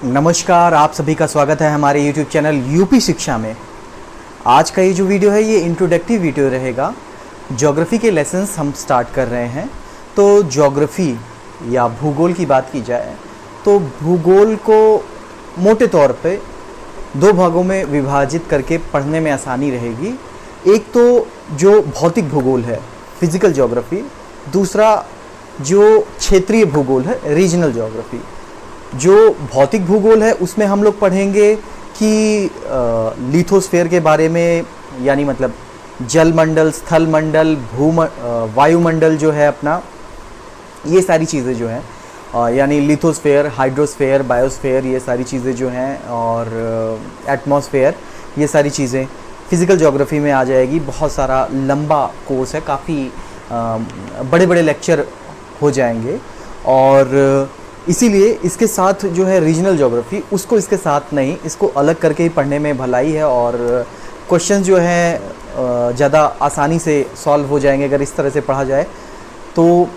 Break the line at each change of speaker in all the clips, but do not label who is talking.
नमस्कार, आप सभी का स्वागत है हमारे YouTube चैनल यूपी शिक्षा में। आज का ये जो वीडियो है ये इंट्रोडक्टिव वीडियो रहेगा। ज्योग्राफी के लेसन्स हम स्टार्ट कर रहे हैं। तो ज्योग्राफी या भूगोल की बात की जाए तो भूगोल को मोटे तौर पे दो भागों में विभाजित करके पढ़ने में आसानी रहेगी। एक तो जो भौतिक भूगोल है, फिजिकल ज्योग्राफी, दूसरा जो क्षेत्रीय भूगोल है, रीजनल ज्योग्राफी। जो भौतिक भूगोल है उसमें हम लोग पढ़ेंगे कि लिथोस्फीयर के बारे में, यानी मतलब जल मंडल, स्थल मंडल, वायुमंडल जो है अपना, ये सारी चीज़ें जो हैं, यानी लिथोस्फीयर, हाइड्रोस्फीयर, बायोस्फीयर, ये सारी चीज़ें जो हैं, और एटमॉस्फेयर, ये सारी चीज़ें फिज़िकल ज्योग्राफी में आ जाएगी। बहुत सारा लंबा कोर्स है, काफ़ी बड़े बड़े लेक्चर हो जाएंगे। और इसीलिए इसके साथ जो है रीजनल ज्योग्राफी, उसको इसके साथ नहीं, इसको अलग करके ही पढ़ने में भलाई है। और क्वेश्चन जो हैं ज़्यादा आसानी से सॉल्व हो जाएंगे अगर इस तरह से पढ़ा जाए। तो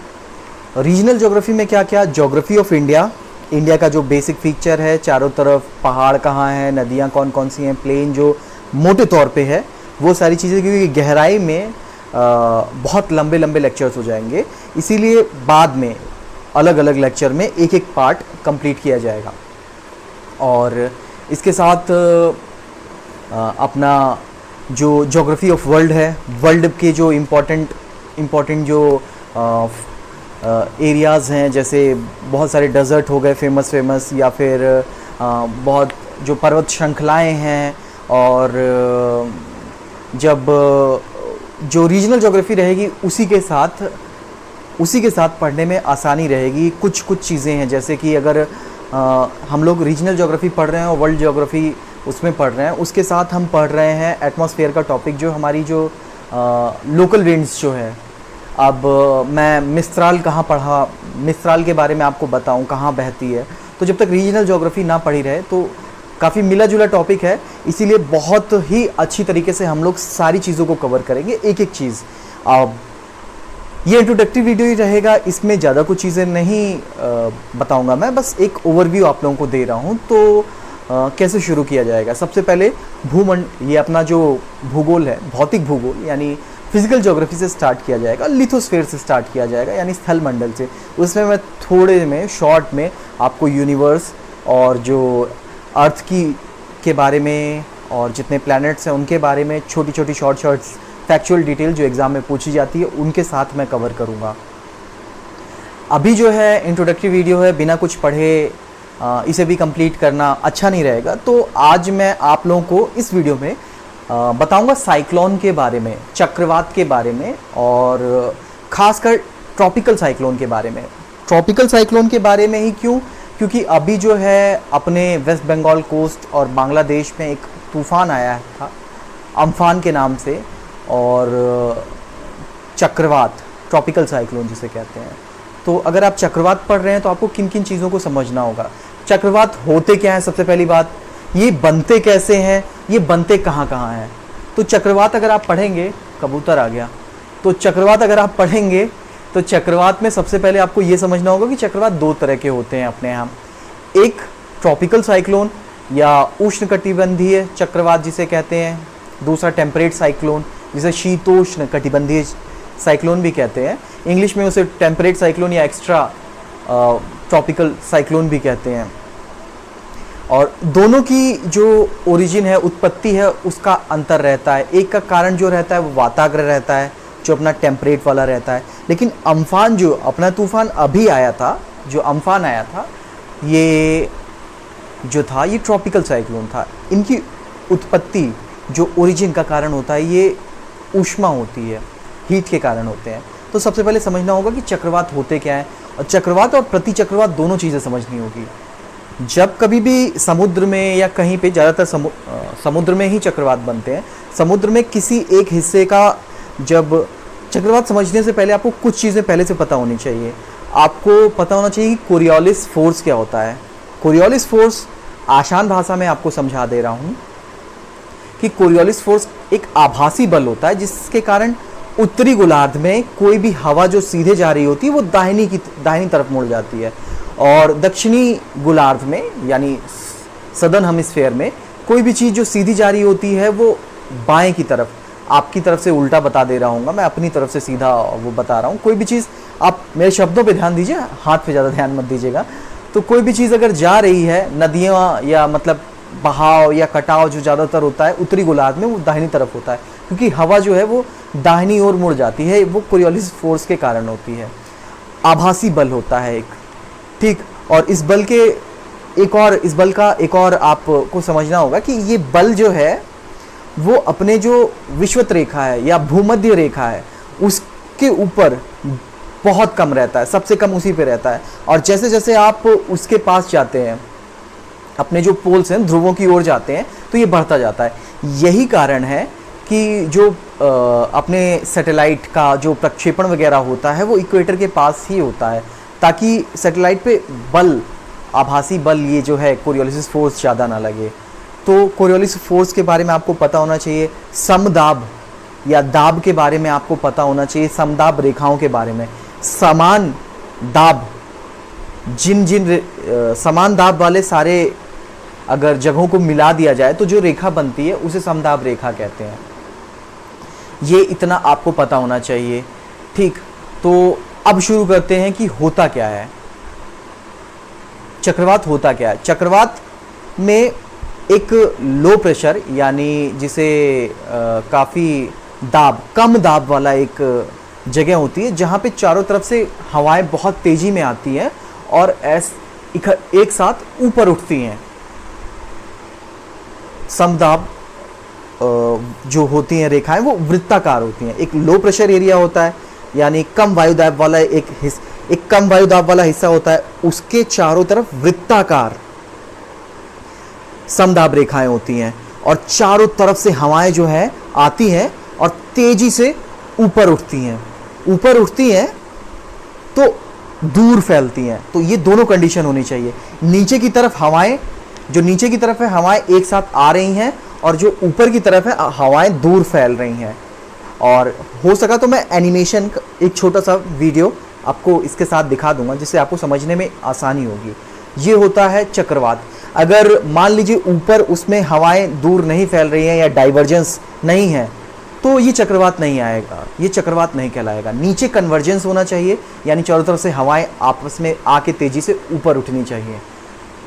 रीजनल ज्योग्राफी में क्या क्या, ज्योग्राफी ऑफ इंडिया, इंडिया का जो बेसिक फीचर है, चारों तरफ पहाड़ कहाँ हैं, नदियाँ कौन कौन सी हैं, प्लेन जो मोटे तौर पे है, वो सारी चीज़ें, क्योंकि गहराई में बहुत लंबे लंबे लेक्चर्स हो जाएंगे, इसीलिए बाद में अलग अलग लेक्चर में एक एक पार्ट कंप्लीट किया जाएगा। और इसके साथ अपना जो ज्योग्राफी ऑफ वर्ल्ड है, वर्ल्ड के जो इम्पोर्टेंट जो एरियाज़ हैं, जैसे बहुत सारे डेजर्ट हो गए फेमस, या फिर बहुत जो पर्वत श्रृंखलाएं हैं। और जब जो रीजनल ज्योग्राफी रहेगी उसी के साथ पढ़ने में आसानी रहेगी। कुछ चीज़ें हैं, जैसे कि अगर हम लोग रीजनल ज्योग्राफी पढ़ रहे हैं और वर्ल्ड ज्योग्राफी उसमें पढ़ रहे हैं, उसके साथ हम पढ़ रहे हैं एटमॉस्फेयर का टॉपिक, जो हमारी जो लोकल विंड्स जो है। अब मैं मिस्त्राल कहाँ पढ़ा, मिस्त्राल के बारे में आपको बताऊं कहाँ बहती है, तो जब तक रीजनल ज्योग्राफी ना पढ़ी रहे तो काफ़ी मिला जुला टॉपिक है। इसीलिए बहुत ही अच्छी तरीके से हम लोग सारी चीज़ों को कवर करेंगे, एक एक चीज़। अब ये इंट्रोडक्टिव वीडियो ही रहेगा, इसमें ज़्यादा कुछ चीज़ें नहीं बताऊंगा मैं, बस एक ओवरव्यू आप लोगों को दे रहा हूँ। तो कैसे शुरू किया जाएगा? सबसे पहले ये अपना जो भूगोल है, भौतिक भूगोल यानी फिजिकल ज्योग्राफी से स्टार्ट किया जाएगा, लिथोस्फीयर से स्टार्ट किया जाएगा, यानी स्थल मंडल से। उसमें मैं थोड़े में शॉर्ट में आपको यूनिवर्स और जो अर्थ के बारे में और जितने प्लैनेट्स हैं उनके बारे में छोटी छोटी शॉर्ट्स फैक्चुअल डिटेल जो एग्ज़ाम में पूछी जाती है उनके साथ मैं कवर करूँगा। अभी जो है इंट्रोडक्टरी वीडियो है, बिना कुछ पढ़े इसे भी कंप्लीट करना अच्छा नहीं रहेगा। तो आज मैं आप लोगों को इस वीडियो में बताऊंगा साइक्लोन के बारे में, चक्रवात के बारे में, और ख़ासकर ट्रॉपिकल साइक्लोन के बारे में। ट्रॉपिकल साइक्लोन के बारे में ही क्यों? क्योंकि अभी जो है अपने वेस्ट बंगाल कोस्ट और बांग्लादेश में एक तूफ़ान आया था अम्फान के नाम से, और चक्रवात, ट्रॉपिकल साइक्लोन जिसे कहते हैं। तो अगर आप चक्रवात पढ़ रहे हैं तो आपको किन किन चीज़ों को समझना होगा। चक्रवात होते क्या हैं, सबसे पहली बात, ये बनते कैसे हैं, ये बनते कहाँ कहाँ हैं। तो चक्रवात अगर आप पढ़ेंगे, कबूतर आ गया, तो चक्रवात अगर आप पढ़ेंगे तो चक्रवात में सबसे पहले आपको ये समझना होगा कि चक्रवात दो तरह के होते हैं अपने यहाँ। एक ट्रॉपिकल साइक्लोन या उष्णकटिबंधीय चक्रवात जिसे कहते हैं, दूसरा टेम्परेट साइक्लोन जिसे शीतोष्ण कटिबंधीय साइक्लोन भी कहते हैं। इंग्लिश में उसे टेम्परेट साइक्लोन या एक्स्ट्रा ट्रॉपिकल साइक्लोन भी कहते हैं। और दोनों की जो ओरिजिन है, उत्पत्ति है, उसका अंतर रहता है। एक का कारण जो रहता है वो वाताग्र रहता है, जो अपना टेम्परेट वाला रहता है। लेकिन अम्फान जो अपना तूफान अभी आया था, जो अम्फान आया था, ये जो था ये ट्रॉपिकल साइक्लोन था। इनकी उत्पत्ति जो ओरिजिन का कारण होता है ये ऊष्मा होती है, हीट के कारण होते हैं। तो सबसे पहले समझना होगा कि चक्रवात होते क्या हैं, और चक्रवात और प्रति चक्रवात दोनों चीज़ें समझनी होगी। जब कभी भी समुद्र में या कहीं पे, ज़्यादातर समुद्र में ही चक्रवात बनते हैं, समुद्र में किसी एक हिस्से का, जब चक्रवात समझने से पहले आपको कुछ चीज़ें पहले से पता होनी चाहिए। आपको पता होना चाहिए कि कोरियोलिस फोर्स क्या होता है। कोरियोलिस फोर्स आसान भाषा में आपको समझा दे रहा हूँ कि कोरियोलिस फोर्स एक आभासी बल होता है जिसके कारण उत्तरी गोलार्ध में कोई भी हवा जो सीधे जा रही होती है वो दाहिनी तरफ मुड़ जाती है, और दक्षिणी गोलार्ध में यानी सदर्न हेमिस्फीयर में कोई भी चीज़ जो सीधी जा रही होती है वो बाएं की तरफ, आपकी तरफ से उल्टा बता दे रहा हूँ मैं अपनी तरफ से सीधा वो बता रहा हूँ। कोई भी चीज़, आप मेरे शब्दों पे ध्यान दीजिए, हाथ पे ज़्यादा ध्यान मत दीजिएगा। तो कोई भी चीज़ अगर जा रही है, नदियाँ या मतलब बहाव या कटाव जो ज़्यादातर होता है उत्तरी गोलार्ध में, वो दाहिनी तरफ होता है, क्योंकि हवा जो है वो दाहिनी ओर मुड़ जाती है, वो कोरियोलिस फोर्स के कारण होती है। आभासी बल होता है एक, ठीक। और इस बल का एक और आपको समझना होगा कि ये बल जो है वो अपने जो विषुवत रेखा है या भूमध्य रेखा है उसके ऊपर बहुत कम रहता है, सबसे कम उसी पे रहता है। और जैसे जैसे आप उसके पास जाते हैं, अपने जो पोल्स हैं, ध्रुवों की ओर जाते हैं, तो ये बढ़ता जाता है। यही कारण है कि जो अपने सैटेलाइट का जो प्रक्षेपण वगैरह होता है वो इक्वेटर के पास ही होता है, ताकि सैटेलाइट पे बल, आभासी बल, ये जो है कोरियोलिस फोर्स ज़्यादा ना लगे। तो कोरियोलिस फोर्स के बारे में आपको पता होना चाहिए, समदाब या दाब के बारे में आपको पता होना चाहिए, समदाब रेखाओं के बारे में। समान दाब, समान दाब वाले सारे अगर जगहों को मिला दिया जाए तो जो रेखा बनती है उसे समदाब रेखा कहते हैं। ये इतना आपको पता होना चाहिए, ठीक। तो अब शुरू करते हैं कि होता क्या है, चक्रवात होता क्या है। चक्रवात में एक लो प्रेशर यानी जिसे काफ़ी दाब, कम दाब वाला एक जगह होती है जहाँ पे चारों तरफ से हवाएं बहुत तेज़ी में आती हैं और एक साथ ऊपर उठती हैं। समदाब जो होती हैं रेखाएं वो वृत्ताकार होती हैं। एक लो प्रेशर एरिया होता है यानी कम वायुदाब वाला एक कम वायुदाब वाला हिस्सा होता है, उसके चारों तरफ वृत्ताकार समदाब रेखाएं होती हैं और चारों तरफ से हवाएं जो है आती हैं और तेजी से ऊपर उठती हैं तो दूर फैलती हैं। तो ये दोनों कंडीशन होनी चाहिए। नीचे की तरफ हवाएं, जो नीचे की तरफ है हवाएं एक साथ आ रही हैं और जो ऊपर की तरफ है हवाएं दूर फैल रही हैं। और हो सका तो मैं एनिमेशन एक छोटा सा वीडियो आपको इसके साथ दिखा दूंगा जिससे आपको समझने में आसानी होगी। ये होता है चक्रवात। अगर मान लीजिए ऊपर उसमें हवाएं दूर नहीं फैल रही हैं या डाइवर्जेंस नहीं है तो ये चक्रवात नहीं आएगा, ये चक्रवात नहीं कहलाएगा। नीचे कन्वर्जेंस होना चाहिए यानी चारों तरफ से हवाएं आपस में आके तेजी से ऊपर उठनी चाहिए।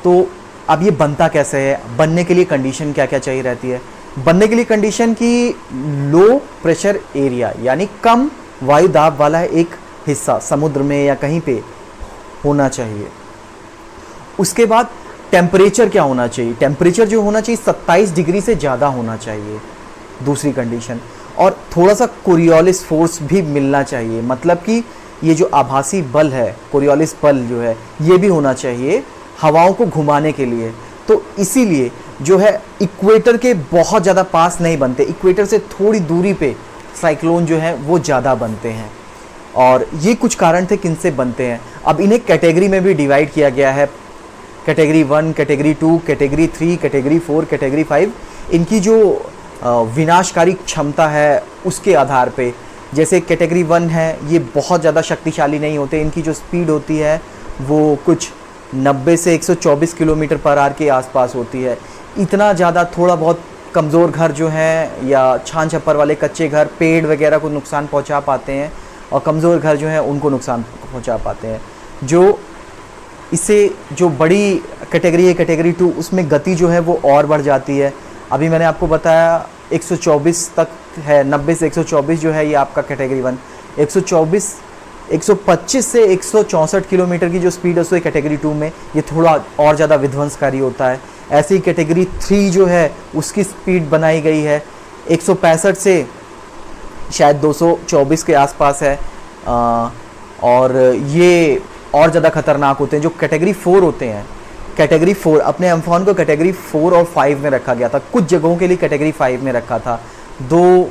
तो अब ये बनता कैसे है, बनने के लिए कंडीशन क्या क्या चाहिए रहती है। बनने के लिए कंडीशन की लो प्रेशर एरिया यानी कम वायु दाब वाला एक हिस्सा समुद्र में या कहीं पे होना चाहिए। उसके बाद टेम्परेचर क्या होना चाहिए, टेम्परेचर जो होना चाहिए 27 डिग्री से ज़्यादा होना चाहिए, दूसरी कंडीशन। और थोड़ा सा कोरियोलिस फोर्स भी मिलना चाहिए, मतलब कि ये जो आभासी बल है, कोरियोलिस बल जो है ये भी होना चाहिए हवाओं को घुमाने के लिए। तो इसीलिए जो है इक्वेटर के बहुत ज़्यादा पास नहीं बनते, इक्वेटर से थोड़ी दूरी पे साइक्लोन जो है वो ज़्यादा बनते हैं। और ये कुछ कारण थे किनसे बनते हैं। अब इन्हें कैटेगरी में भी डिवाइड किया गया है, category 1, category 2, category 3, category 4, category 5। इनकी जो विनाशकारी क्षमता है उसके आधार पे, जैसे कैटेगरी 1 है ये बहुत ज़्यादा शक्तिशाली नहीं होते, इनकी जो स्पीड होती है वो कुछ 90 से 124 किलोमीटर पर आवर के आसपास होती है। इतना ज़्यादा, थोड़ा बहुत कमज़ोर घर जो हैं या छान छप्पर वाले कच्चे घर पेड़ वगैरह को नुकसान पहुंचा पाते हैं और कमज़ोर घर जो हैं उनको नुकसान पहुंचा पाते हैं। जो इससे जो बड़ी कैटेगरी है कैटेगरी 2, उसमें गति जो है वो और बढ़ जाती है। अभी मैंने आपको बताया 124 तक है, 90 से 124 जो है ये आपका कैटेगरी 1। 125 से 164 किलोमीटर की जो स्पीड है उसको कैटेगरी 2 में ये थोड़ा और ज़्यादा विध्वंसकारी होता है। ऐसे ही कैटेगरी 3 जो है उसकी स्पीड बनाई गई है 165 से शायद 224 के आसपास है। और ये और ज़्यादा खतरनाक होते हैं। जो कैटेगरी 4 होते हैं, कैटेगरी 4 अपने अम्फान को कैटेगरी 4 और 5 में रखा गया था, कुछ जगहों के लिए कैटेगरी 5 में रखा था। 2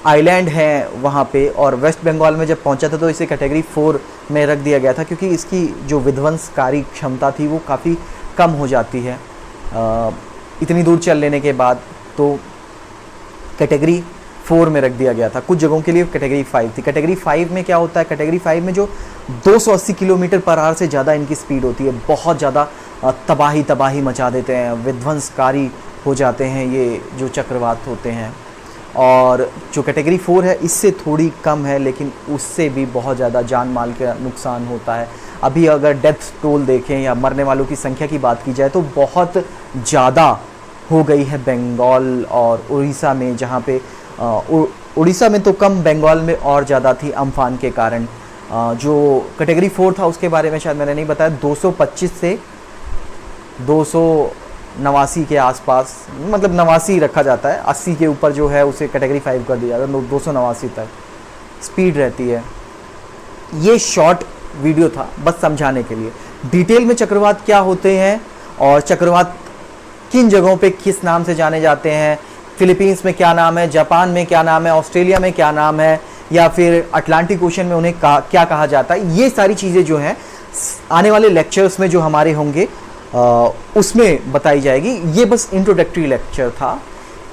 आइलैंड हैं वहाँ पे, और वेस्ट बंगाल में जब पहुँचा था तो इसे कैटेगरी 4 में रख दिया गया था क्योंकि इसकी जो विध्वंसकारी क्षमता थी वो काफ़ी कम हो जाती है इतनी दूर चल लेने के बाद। तो कैटेगरी 4 में रख दिया गया था, कुछ जगहों के लिए कैटेगरी 5 थी। कैटेगरी 5 में क्या होता है, कैटेगरी 5 में जो 280 किलोमीटर पर आवर से ज़्यादा इनकी स्पीड होती है, बहुत ज़्यादा तबाही मचा देते हैं, विध्वंसकारी हो जाते हैं ये जो चक्रवात होते हैं। और जो कैटेगरी 4 है इससे थोड़ी कम है, लेकिन उससे भी बहुत ज़्यादा जान माल का नुकसान होता है। अभी अगर डेथ टोल देखें या मरने वालों की संख्या की बात की जाए तो बहुत ज़्यादा हो गई है बंगाल और उड़ीसा में, जहाँ पे उड़ीसा में तो कम, बंगाल में और ज़्यादा थी अम्फान के कारण। जो कैटेगरी 4 था उसके बारे में शायद मैंने नहीं बताया, 225 से 289 के आसपास, मतलब 89 रखा जाता है, 80 के ऊपर जो है उसे कैटेगरी 5 कर दिया जाता है, 289 तक स्पीड रहती है। ये शॉर्ट वीडियो था बस समझाने के लिए। डिटेल में चक्रवात क्या होते हैं और चक्रवात किन जगहों पे किस नाम से जाने जाते हैं, फिलीपींस में क्या नाम है, जापान में क्या नाम है, ऑस्ट्रेलिया में क्या नाम है, या फिर अटलांटिक ओशन में उन्हें क्या कहा जाता है, ये सारी चीज़ें जो हैं आने वाले लेक्चर्स में जो हमारे होंगे उसमें बताई जाएगी। ये बस इंट्रोडक्टरी लेक्चर था,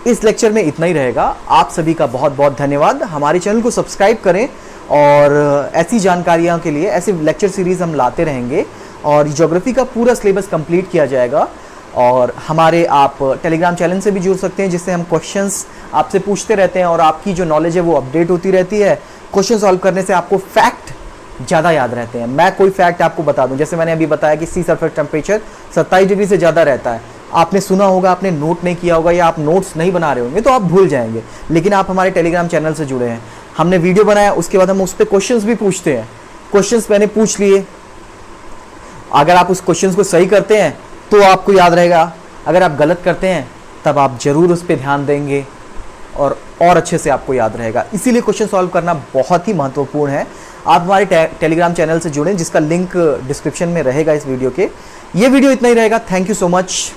इस लेक्चर में इतना ही रहेगा। आप सभी का बहुत बहुत धन्यवाद। हमारे चैनल को सब्सक्राइब करें और ऐसी जानकारियों के लिए ऐसे लेक्चर सीरीज़ हम लाते रहेंगे और ज्योग्राफी का पूरा सिलेबस कंप्लीट किया जाएगा। और हमारे आप टेलीग्राम चैनल से भी जुड़ सकते हैं, जिससे हम क्वेश्चंस आपसे पूछते रहते हैं और आपकी जो नॉलेज है वो अपडेट होती रहती है। क्वेश्चन सॉल्व करने से आपको फैक्ट ज़्यादा याद रहते हैं। मैं कोई फैक्ट आपको बता दूं, जैसे मैंने अभी बताया कि सी सरफेस टेम्परेचर 27 डिग्री से ज़्यादा रहता है। आपने सुना होगा, आपने नोट नहीं किया होगा या आप नोट्स नहीं बना रहे होंगे तो आप भूल जाएंगे, लेकिन आप हमारे टेलीग्राम चैनल से जुड़े हैं, हमने वीडियो बनाया, उसके बाद हम उस पर क्वेश्चंस भी पूछते हैं। क्वेश्चंस मैंने पूछ लिए, अगर आप उस क्वेश्चंस को सही करते हैं तो आपको याद रहेगा, अगर आप गलत करते हैं तब आप ज़रूर उस पर ध्यान देंगे और अच्छे से आपको याद रहेगा। इसीलिए क्वेश्चन सॉल्व करना बहुत ही महत्वपूर्ण है। आप हमारे टेलीग्राम चैनल से जुड़ें, जिसका लिंक डिस्क्रिप्शन में रहेगा इस वीडियो के। ये वीडियो इतना ही रहेगा। Thank you so much.